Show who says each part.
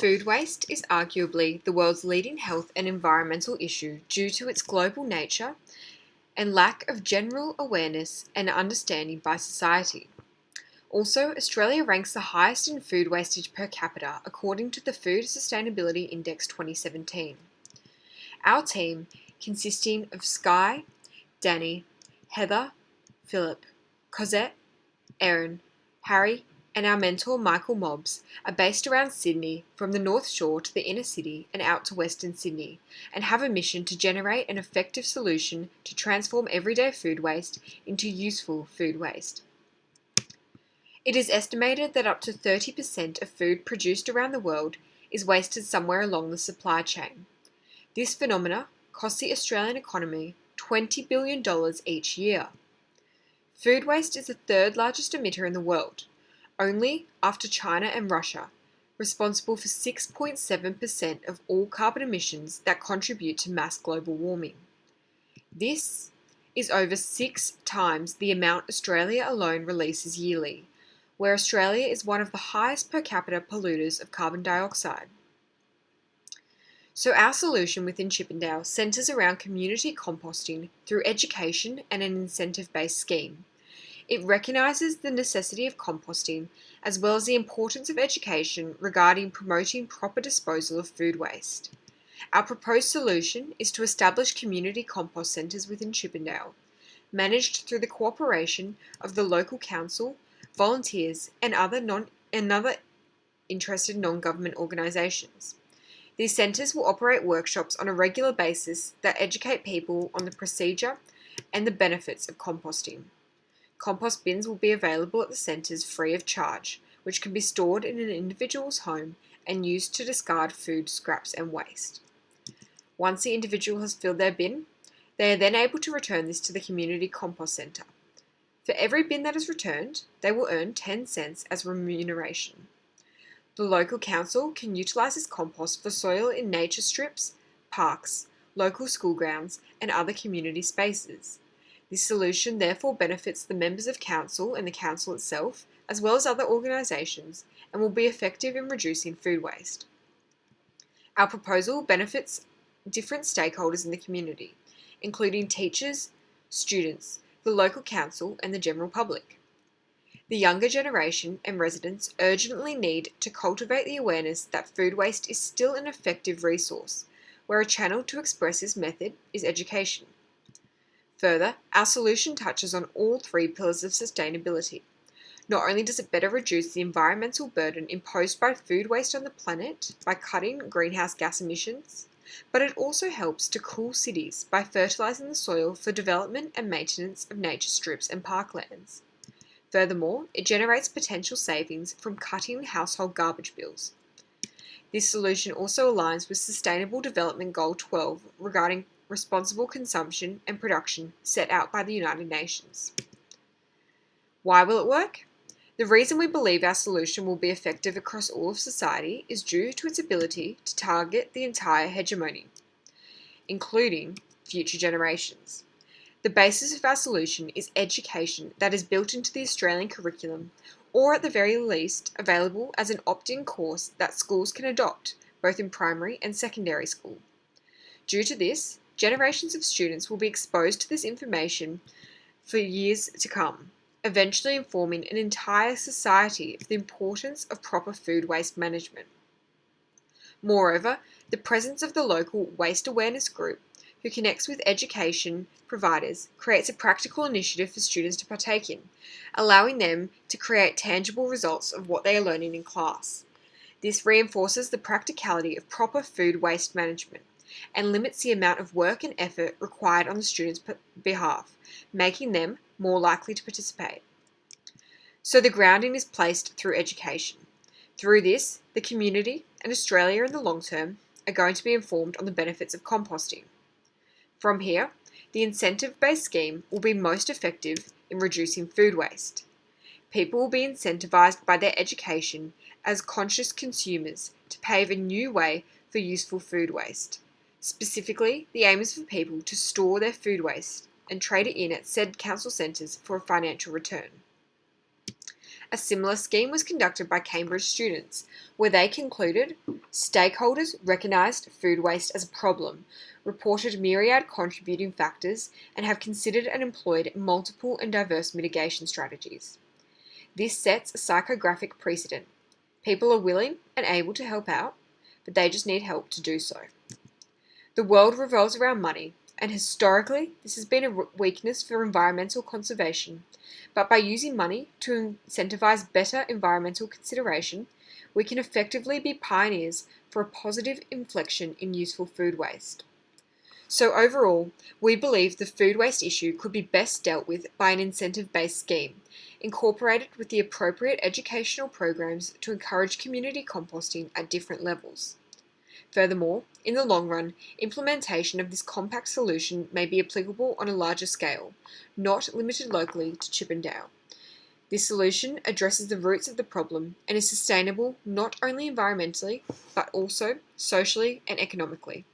Speaker 1: Food waste is arguably the world's leading health and environmental issue due to its global nature and lack of general awareness and understanding by society. Also, Australia ranks the highest in food wastage per capita according to the Food Sustainability Index 2017. Our team, consisting of Sky, Danny, Heather, Philip, Cosette, Erin, Harry, and our mentor Michael Mobbs, are based around Sydney from the North Shore to the inner city and out to Western Sydney, and have a mission to generate an effective solution to transform everyday food waste into useful food waste. It is estimated that up to 30% of food produced around the world is wasted somewhere along the supply chain. This phenomena costs the Australian economy $20 billion each year. Food waste is the third largest emitter in the world, only after China and Russia, responsible for 6.7% of all carbon emissions that contribute to mass global warming. This is over 6 times the amount Australia alone releases yearly, where Australia is one of the highest per capita polluters of carbon dioxide. So our solution within Chippendale centres around community composting through education and an incentive-based scheme. It recognises the necessity of composting as well as the importance of education regarding promoting proper disposal of food waste. Our proposed solution is to establish community compost centres within Chippendale, managed through the cooperation of the local council, volunteers and other interested non-government organisations. These centres will operate workshops on a regular basis that educate people on the procedure and the benefits of composting. Compost bins will be available at the centres free of charge, which can be stored in an individual's home and used to discard food scraps and waste. Once the individual has filled their bin, they are then able to return this to the community compost centre. For every bin that is returned, they will earn 10 cents as remuneration. The local council can utilise this compost for soil in nature strips, parks, local school grounds and other community spaces. This solution therefore benefits the members of council and the council itself, as well as other organisations, and will be effective in reducing food waste. Our proposal benefits different stakeholders in the community, including teachers, students, the local council and the general public. The younger generation and residents urgently need to cultivate the awareness that food waste is still an effective resource, where a channel to express this method is education. Further, our solution touches on all 3 pillars of sustainability. Not only does it better reduce the environmental burden imposed by food waste on the planet by cutting greenhouse gas emissions, but it also helps to cool cities by fertilising the soil for development and maintenance of nature strips and parklands. Furthermore, it generates potential savings from cutting household garbage bills. This solution also aligns with Sustainable Development Goal 12 regarding responsible consumption and production set out by the United Nations. Why will it work? The reason we believe our solution will be effective across all of society is due to its ability to target the entire hegemony, including future generations. The basis of our solution is education that is built into the Australian curriculum, or at the very least available as an opt-in course that schools can adopt, both in primary and secondary school. Due to this, generations of students will be exposed to this information for years to come, eventually informing an entire society of the importance of proper food waste management. Moreover, the presence of the local waste awareness group who connects with education providers creates a practical initiative for students to partake in, allowing them to create tangible results of what they are learning in class. This reinforces the practicality of proper food waste management and limits the amount of work and effort required on the students' behalf, making them more likely to participate. So the grounding is placed through education. Through this, the community and Australia in the long term are going to be informed on the benefits of composting. From here, the incentive-based scheme will be most effective in reducing food waste. People will be incentivised by their education as conscious consumers to pave a new way for useful food waste. Specifically, the aim is for people to store their food waste and trade it in at said council centres for a financial return. A similar scheme was conducted by Cambridge students, where they concluded stakeholders recognised food waste as a problem, reported myriad contributing factors, and have considered and employed multiple and diverse mitigation strategies. This sets a psychographic precedent. People are willing and able to help out, but they just need help to do so. The world revolves around money, and historically, this has been a weakness for environmental conservation. But by using money to incentivize better environmental consideration, we can effectively be pioneers for a positive inflection in useful food waste. So overall, we believe the food waste issue could be best dealt with by an incentive-based scheme, incorporated with the appropriate educational programs to encourage community composting at different levels. Furthermore, in the long run, implementation of this compact solution may be applicable on a larger scale, not limited locally to Chippendale. This solution addresses the roots of the problem and is sustainable not only environmentally, but also socially and economically.